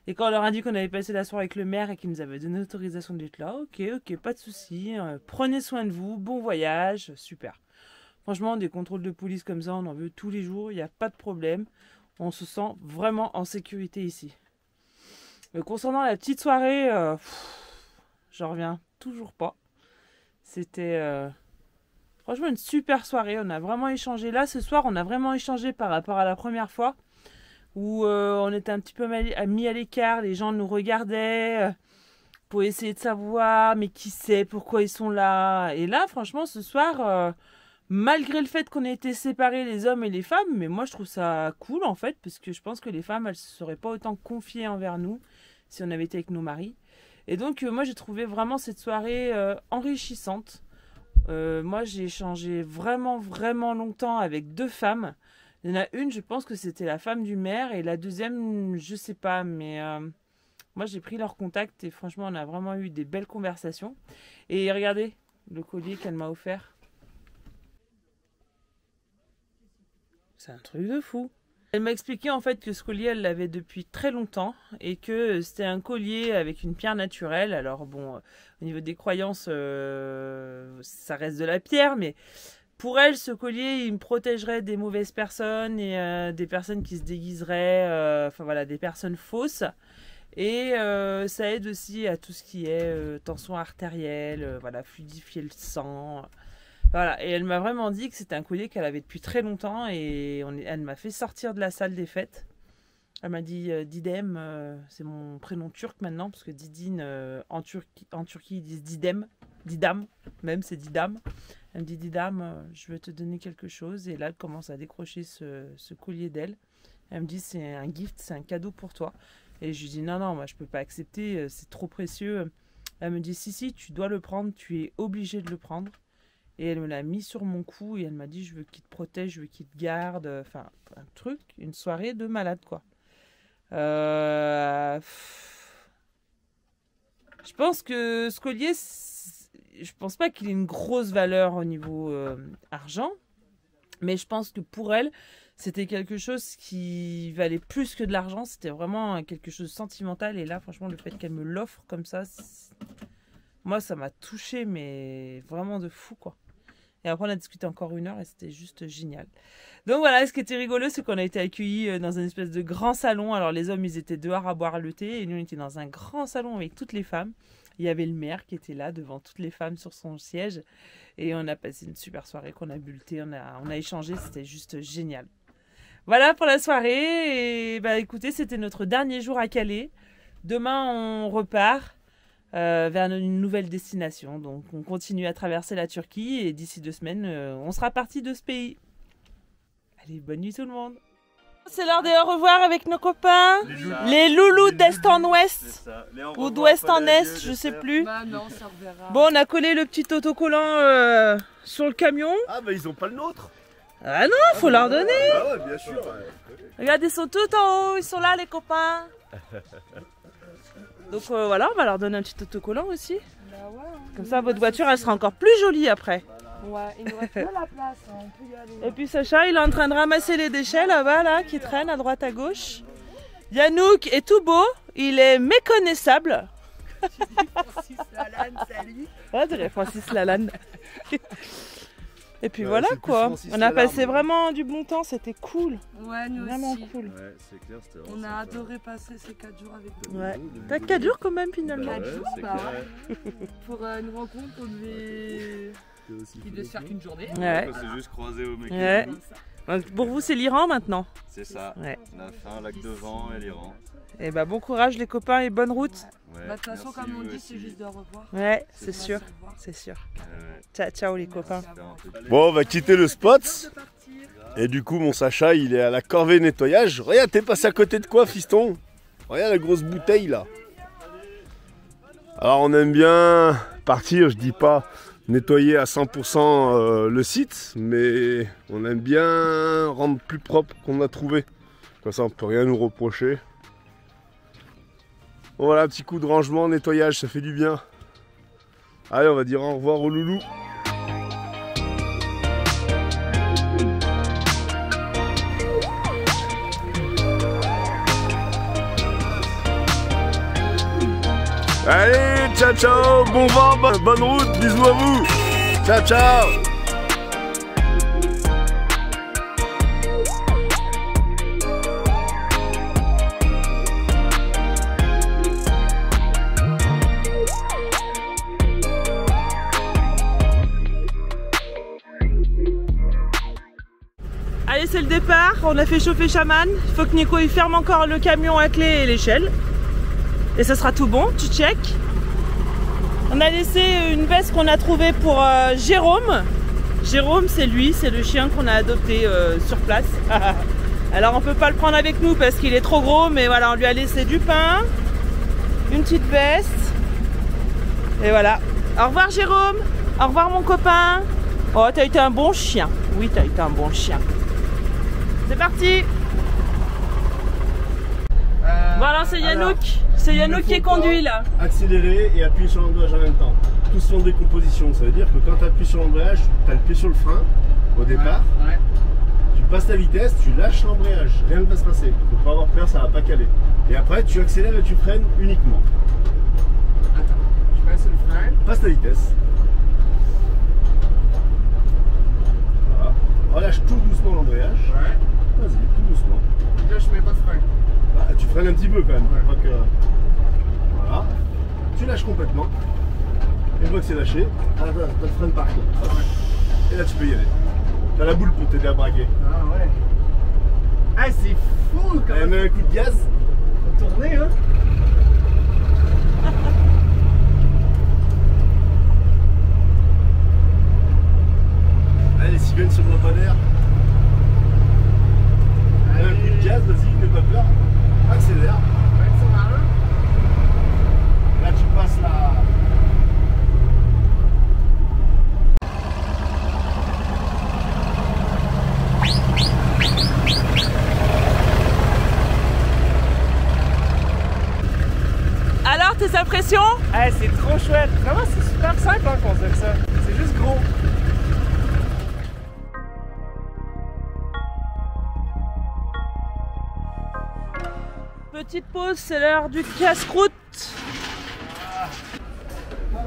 Et quand on leur a dit qu'on avait passé la soirée avec le maire et qu'il nous avait donné l'autorisation d'être là, ok, pas de souci. Prenez soin de vous, bon voyage, super. Franchement, des contrôles de police comme ça, on en veut tous les jours, il n'y a pas de problème. On se sent vraiment en sécurité ici. Mais concernant la petite soirée, j'en reviens toujours pas. C'était franchement une super soirée, on a vraiment échangé. Là, ce soir, on a vraiment échangé par rapport à la première fois. Où on était un petit peu mis à l'écart, les gens nous regardaient pour essayer de savoir, mais qui c'est, pourquoi ils sont là. Et là, franchement, ce soir, malgré le fait qu'on ait été séparés, les hommes et les femmes, mais moi je trouve ça cool en fait, parce que je pense que les femmes, elles ne se seraient pas autant confiées envers nous si on avait été avec nos maris. Et donc, moi j'ai trouvé vraiment cette soirée enrichissante. Moi j'ai échangé vraiment longtemps avec 2 femmes. Il y en a une, je pense que c'était la femme du maire, et la deuxième, je sais pas, mais moi j'ai pris leur contact et franchement on a vraiment eu des belles conversations. Et regardez le collier qu'elle m'a offert. C'est un truc de fou. Elle m'a expliqué en fait que ce collier elle l'avait depuis très longtemps et que c'était un collier avec une pierre naturelle. Alors bon, au niveau des croyances, ça reste de la pierre, mais... Pour elle, ce collier, il me protégerait des mauvaises personnes et des personnes qui se déguiseraient, enfin voilà, des personnes fausses. Et ça aide aussi à tout ce qui est tension artérielle, voilà, fluidifier le sang. Voilà, et elle m'a vraiment dit que c'était un collier qu'elle avait depuis très longtemps et elle m'a fait sortir de la salle des fêtes. Elle m'a dit Didem, c'est mon prénom turc maintenant, parce que Didine, en Turquie, ils disent Didem, Didam, même c'est Didam. Elle me dit, Didam, je vais te donner quelque chose. Et là, elle commence à décrocher ce collier d'elle. Elle me dit, c'est un gift, c'est un cadeau pour toi. Et je lui dis, non, moi, je peux pas accepter, c'est trop précieux. Elle me dit, si, tu dois le prendre, tu es obligé de le prendre. Et elle me l'a mis sur mon cou et elle m'a dit, je veux qu'il te protège, je veux qu'il te garde. Enfin, un truc, une soirée de malade, quoi. Je pense que ce collier... Je pense pas qu'il ait une grosse valeur au niveau argent, mais je pense que pour elle, c'était quelque chose qui valait plus que de l'argent. C'était vraiment quelque chose de sentimental. Et là, franchement, le fait qu'elle me l'offre comme ça, moi, ça m'a touchée, mais vraiment de fou, quoi. Et après, on a discuté encore 1 heure et c'était juste génial. Donc voilà, ce qui était rigolo, c'est qu'on a été accueillis dans une espèce de grand salon. Alors, les hommes, ils étaient dehors à boire le thé et nous, on était dans un grand salon avec toutes les femmes. Il y avait le maire qui était là devant toutes les femmes sur son siège. Et on a passé une super soirée, qu'on a bu le thé, on a échangé, c'était juste génial. Voilà pour la soirée. Et bah écoutez, c'était notre dernier jour à Calais. Demain, on repart vers une nouvelle destination. Donc on continue à traverser la Turquie et d'ici 2 semaines, on sera parti de ce pays. Allez, bonne nuit tout le monde. C'est l'heure de au revoir avec nos copains, les loulous d'est en ouest, ou d'ouest en est, je sais plus. Bah non, ça reverra. Bon, on a collé le petit autocollant sur le camion. Ah bah ils ont pas le nôtre. Ah non, faut leur donner. Ah ouais, bien sûr. Ouais. Regarde, ils sont tout en haut, ils sont là les copains. Donc voilà, on va leur donner un petit autocollant aussi. Bah ouais. Comme ça, votre voiture, elle sera encore plus jolie après. Ouais, il nous reste pas la place, hein, on peut y aller. Et puis Sacha, il est en train de ramasser les déchets là-bas, là, qui traînent à droite à gauche. Yannouk est tout beau, il est méconnaissable. Francis Lalanne, salut. Ouais, c'est Francis Lalanne. Et puis Ouais, voilà c'est plus quoi, Francis on a Lalanne, passé ouais. vraiment du bon temps, c'était cool. Ouais, nous Vraiment aussi. cool. Ouais, c'est clair, c'était On a adoré passer ces 4 jours avec eux. Ouais. T'as 4 jours quand même finalement. Quatre jours, c'est bah clair. Pour une rencontre, on devait... Il devait se faire qu'une journée. Ouais. On s'est juste croisé au mec. Ouais. Donc, pour vous, c'est l'Iran maintenant. C'est ça. Ouais. On a fait un lac de vent et l'Iran. Et bah bon courage les copains et bonne route. Ouais, Bah, de toute façon, merci, comme on vous dit, aussi. c'est juste de revoir. Ouais, c'est Ouais, sûr, se revoir. c'est sûr. Ouais, Ciao, ciao les copains. c'était un peu- Bon, on va quitter le spot. Et du coup, mon Sacha, il est à la corvée nettoyage. Regarde, t'es passé à côté de quoi, fiston? Regarde la grosse bouteille là. Alors on aime bien partir, je dis pas nettoyer à 100% le site, mais on aime bien rendre plus propre qu'on a trouvé. Comme ça on peut rien nous reprocher. Voilà, petit coup de rangement, nettoyage, ça fait du bien. Allez, on va dire au revoir aux loulous. Allez, ciao ciao, bon vent, bonne route, bisous à vous. Ciao ciao. Allez, c'est le départ, on a fait chauffer Shaman. Il faut que Nico il ferme encore le camion à clé et l'échelle. Et ça sera tout bon, tu check. On a laissé une veste qu'on a trouvée pour Jérôme. Jérôme, c'est lui, c'est le chien qu'on a adopté sur place. Alors on peut pas le prendre avec nous parce qu'il est trop gros, mais voilà, on lui a laissé du pain, une petite veste. Et voilà. Au revoir Jérôme, au revoir mon copain. Oh, t'as été un bon chien. Oui, t'as été un bon chien. C'est parti. Voilà, c'est Yannouk. C'est Yannouk qui conduit là. Accélérer et appuyer sur l'embrayage en même temps. Tous sont en décomposition. Ça veut dire que quand tu appuies sur l'embrayage, tu as le pied sur le frein au départ. Ouais. Tu passes ta vitesse, tu lâches l'embrayage. Rien ne va se passer. Faut pas avoir peur, ça va pas caler. Et après, tu accélères et tu freines uniquement. Attends, je passe le frein. Passe ta vitesse. Voilà. Relâche tout doucement l'embrayage. Ouais. Vas-y, tout doucement. Là, je mets pas de frein. Bah, tu freines un petit peu quand même. Ouais. Pas que... Voilà. Tu lâches complètement. Et une fois que c'est lâché, t'as le frein de parc. Ouais. Et là tu peux y aller. T'as la boule pour t'aider à braquer. Ah ouais. Ah, c'est fou quand Elle même. met un coup de gaz. Faut tourner, hein. Allez, les cigognes sur le lampadaire. Un coup de gaz, vas-y, n'aie pas peur. Accélère. Ouais, ça va, hein. Là tu passes la... Alors, tes impressions? Ah, c'est trop chouette. Vraiment, c'est super simple hein, conduire ça. C'est juste gros. Petite pause, c'est l'heure du casse-croûte.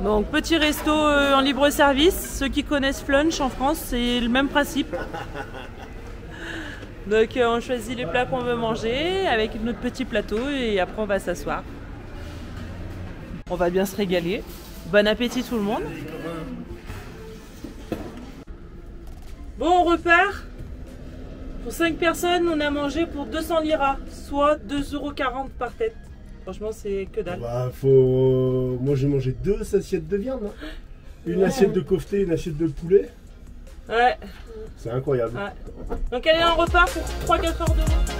Donc petit resto en libre service. Ceux qui connaissent Flunch en France, c'est le même principe. Donc on choisit les plats qu'on veut manger avec notre petit plateau et après on va s'asseoir. On va bien se régaler. Bon appétit tout le monde. Bon, on repart. Pour 5 personnes, on a mangé pour 200 liras, soit 2,40 € par tête. Franchement, c'est que dalle. Bah, faut... Moi j'ai mangé 2 assiettes de viande. Hein. Une assiette de kofté, une assiette de poulet. Ouais. C'est incroyable. Ouais. Donc allez, on repart pour 3-4 heures de route.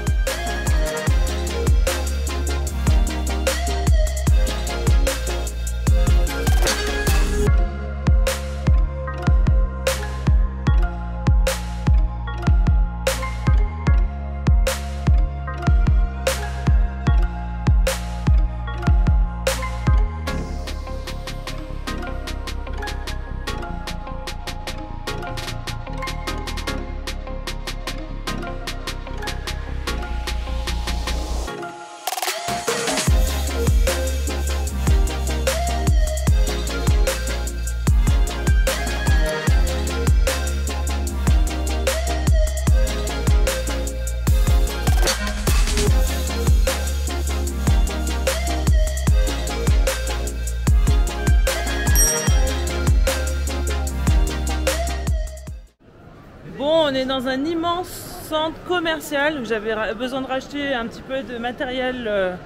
Bon, on est dans un immense centre commercial où j'avais besoin de racheter un petit peu de matériel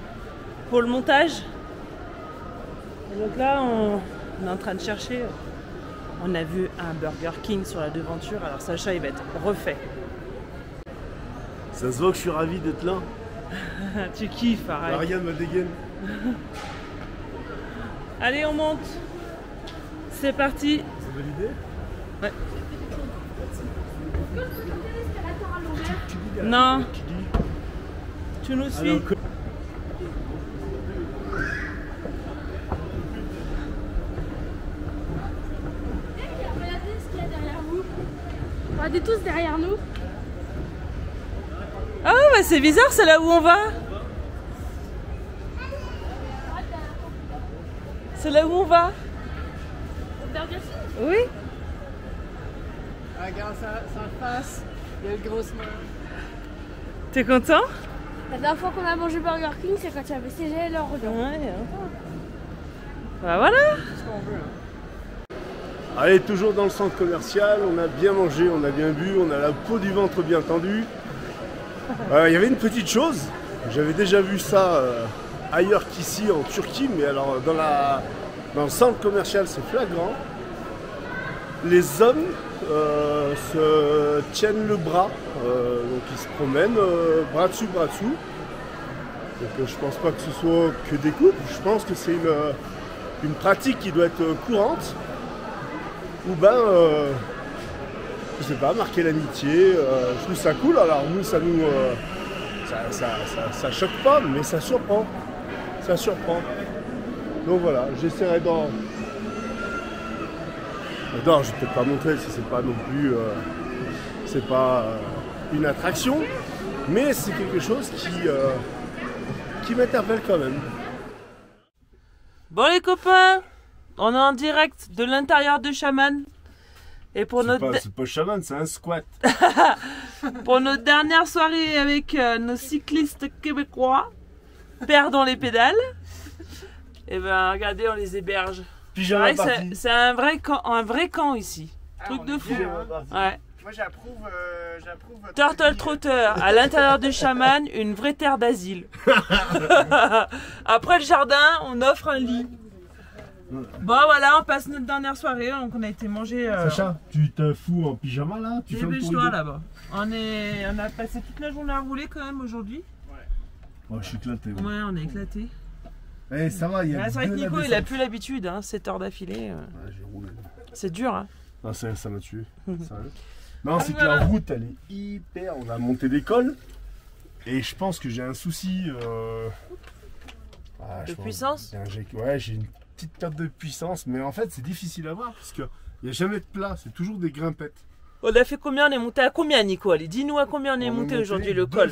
pour le montage. Et donc là, on est en train de chercher. On a vu un Burger King sur la devanture, alors Sacha il va être refait. Ça se voit que je suis ravi d'être là. Tu kiffes, pareil. Marianne me dégaine. Allez, on monte. C'est parti. C'est validé? Ouais. Tu dis Non. Tu dis. Tu nous suis. Alors, Regardez ce qu'il y a derrière vous. Regardez tous derrière nous. Ah bah c'est bizarre, c'est là où on va. C'est là où on va. Burger King. Oui. Regarde ça face, il y a le gros smile. T'es content? La dernière fois qu'on a mangé Burger King, c'est quand il y avait CGL en regard. Ouais. Bah voilà. C'est ce qu'on veut. Hein. Allez, toujours dans le centre commercial, on a bien mangé, on a bien bu, on a la peau du ventre bien tendue. Il y avait une petite chose, j'avais déjà vu ça ailleurs qu'ici en Turquie, mais alors dans le centre commercial c'est flagrant. Les hommes se tiennent le bras, donc ils se promènent bras dessus, bras dessous. Donc je pense pas que ce soit que des couples, je pense que c'est une pratique qui doit être courante. Ou je sais pas, marquer l'amitié, je trouve ça cool. Alors nous, ça choque pas, mais ça surprend. Ça surprend. Donc voilà, j'essaierai d'en... Non, je vais peut-être pas montrer si c'est pas non plus... c'est pas une attraction, mais c'est quelque chose qui m'interpelle quand même. Bon les copains, on est en direct de l'intérieur de Chaman. Et pour C'est pas chaman, c'est un squat. pour notre dernière soirée avec nos cyclistes québécois, perdant les pédales. Et ben regardez, on les héberge. Pyjama Ouais, party. c'est un vrai camp ici. Truc de fou. Ouais. Moi j'approuve. Votre Turtle tenue. Trotter, à l'intérieur de Chaman, une vraie terre d'asile. Après le jardin, on offre un lit. Bon voilà, on passe notre dernière soirée, donc on a été manger. Sacha, tu te fous en pyjama là? Tu fermes ton Dépêche-toi rideau? là-bas. On a passé toute la journée à rouler quand même aujourd'hui. Ouais, je suis éclaté. Ouais. Ouais, on est éclaté. Eh, ça va, il y a Ouais, c'est vrai que deux Nico, la il a descente. plus l'habitude, hein, 7 heures d'affilée. Ouais, j'ai roulé. C'est dur, hein. Ah, ça m'a tué. Sérieux. Non, c'est que voilà. la route, elle est hyper... On a monté des cols. Et je pense que j'ai un souci... De puissance? Ouais, j'ai une petite perte de puissance. Mais en fait, c'est difficile à voir. Parce qu'il n'y a jamais de plat. C'est toujours des grimpettes. On a fait combien? On est monté à combien, Nico? Allez, dis-nous à combien on est monté aujourd'hui le col.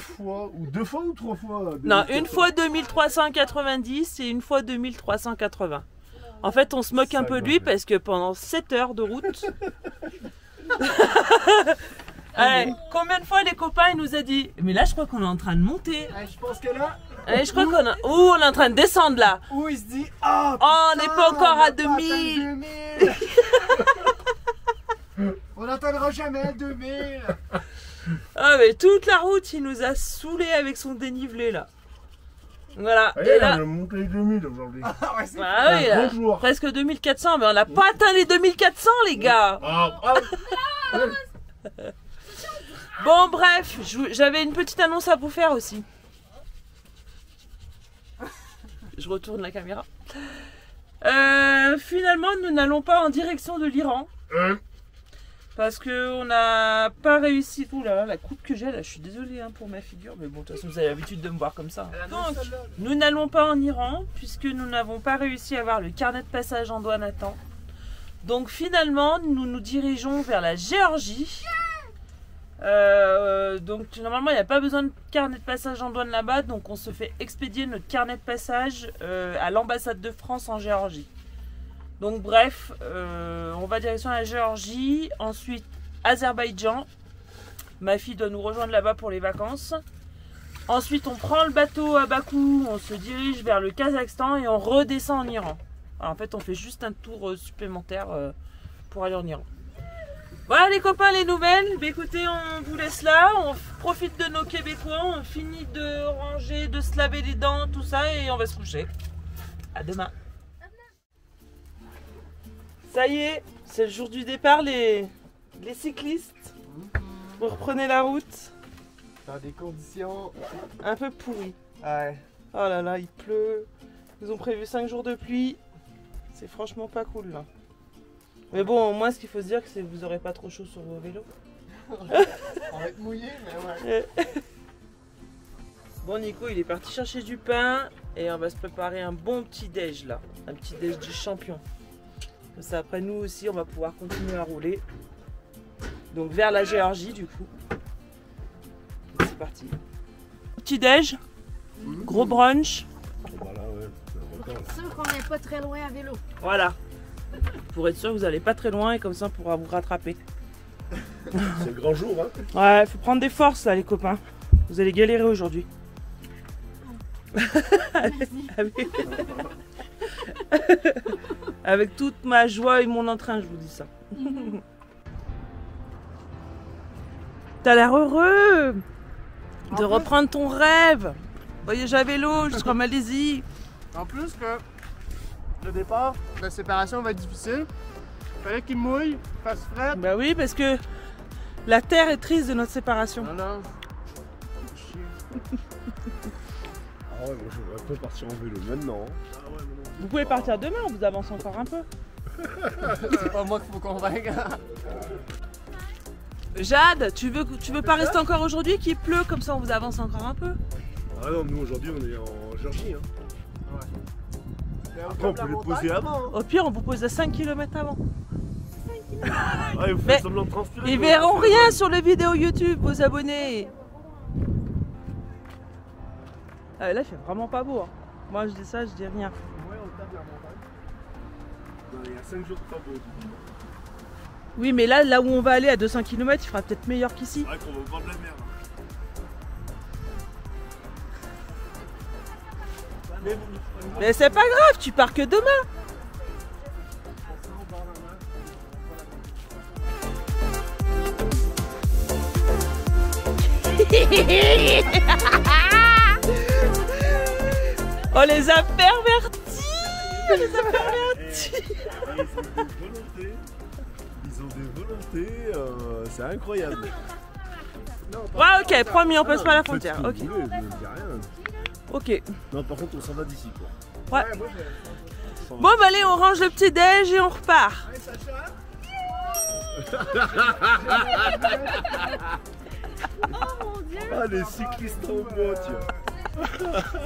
Deux fois ou trois fois? Non, une fois 2390 et une fois 2380. En fait, on se moque un peu de lui parce que pendant 7 heures de route... Allez, combien de fois les copains il nous a dit mais là je crois qu'on est en train de monter. Je pense que là, Allez, je crois qu'on a... Ouh, on est en train de descendre là. où il se dit ah Oh, on n'est pas encore à 2000. On n'atteindra jamais le 2000. Ah mais toute la route il nous a saoulé avec son dénivelé là. Voilà. Et là... on a monté les 2000 aujourd'hui. Ah ouais, c'est Ah oui, là, Bonjour. presque 2400, mais on n'a pas atteint les 2400 les gars. Bon bref, j'avais une petite annonce à vous faire aussi. Je retourne la caméra. Finalement, nous n'allons pas en direction de l'Iran. Parce qu'on n'a pas réussi. Ouh là là, la coupe que j'ai là, je suis désolée hein, pour ma figure, mais bon, de toute façon, vous avez l'habitude de me voir comme ça. Donc, nous n'allons pas en Iran, puisque nous n'avons pas réussi à avoir le carnet de passage en douane à temps. Donc, finalement, nous nous dirigeons vers la Géorgie. Donc, normalement, il n'y a pas besoin de carnet de passage en douane là-bas, donc on se fait expédier notre carnet de passage à l'ambassade de France en Géorgie. Donc bref, on va direction la Géorgie, ensuite Azerbaïdjan. Ma fille doit nous rejoindre là-bas pour les vacances. Ensuite, on prend le bateau à Bakou, on se dirige vers le Kazakhstan et on redescend en Iran. Alors, en fait, on fait juste un tour supplémentaire pour aller en Iran. Voilà les copains, les nouvelles. Bah, écoutez, on vous laisse là, on profite de nos Québécois, on finit de ranger, de se laver les dents, tout ça et on va se coucher. À demain. Ça y est, c'est le jour du départ, les cyclistes. Vous reprenez la route. dans des conditions. Un peu pourries. Ouais. Oh là là, il pleut. Ils ont prévu 5 jours de pluie. C'est franchement pas cool là. Mais bon, au moins ce qu'il faut se dire, c'est que vous aurez pas trop chaud sur vos vélos. On va être mouillé, mais ouais. Bon, Nico, il est parti chercher du pain et on va se préparer un bon petit déj là. Un petit déj du champion. Comme ça, après nous aussi, on va pouvoir continuer à rouler. Donc vers la Géorgie du coup. C'est parti. Petit déj, gros brunch. Voilà, ouais. Pour être sûr qu'on n'est pas très loin à vélo. Voilà. Pour être sûr que vous n'allez pas très loin et comme ça on pourra vous rattraper. C'est le grand jour, hein. Ouais, faut prendre des forces là les copains. Vous allez galérer aujourd'hui. Avec toute ma joie et mon entrain, je vous dis ça. T'as l'air heureux de reprendre ton rêve. Voyage à vélo jusqu'en Malaisie. En plus que le départ, la séparation va être difficile. Fallait qu'il mouille, fasse frais. Bah oui, parce que la terre est triste de notre séparation. Non, non. Ah ouais, moi je voudrais pas partir en vélo maintenant. Vous pouvez partir demain, on vous avance encore un peu. C'est pas moi qu'il faut convaincre. Jade, tu veux pas rester encore aujourd'hui qu'il pleut, comme ça on vous avance encore un peu? Ah non, nous aujourd'hui on est en Géorgie. Hein. Après on peut les poser avant. Hein. Au pire, on vous pose à 5 km avant. Ouais, vous Mais faites semblant de transpirer. Ils verront rien sur les vidéos YouTube, vos abonnés. Ah, là, il fait vraiment pas beau. Hein. Moi, je dis ça, je dis rien. Ouais, on tape la montagne. Non, il y a 5 jours de temps beau. Oui, mais là où on va aller à 200 km, il fera peut-être meilleur qu'ici. C'est vrai qu'on va au bord de la mer. Hein. Mais c'est pas grave, tu pars que demain. On les a pervertis. On les a pervertis. Ils ont des volontés, c'est incroyable. Ouais, ok, promis, on passe pas la frontière. Faites Ok. ce que vous voulez, je ne dis rien. Ok. Non, par contre, on s'en va d'ici, quoi. Ouais. Bon, bah allez, on range le petit déj et on repart. Oh mon dieu! Ah, les cyclistes en bois, tiens.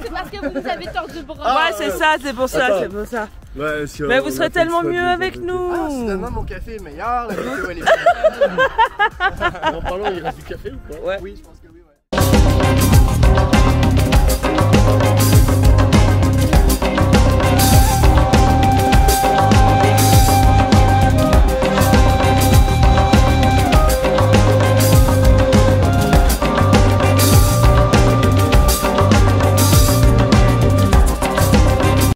C'est parce que vous avez tordu le bras. Ouais, c'est ça, c'est pour ça, Attends. c'est pour ça. Ouais, si Mais on vous a serez fait tellement exprès de mieux les avec arrêter. nous. Ah, soudainement, mon café est meilleur, la vidéo elle est En parlant, il reste du café ou pas? Ouais. Oui, je pense que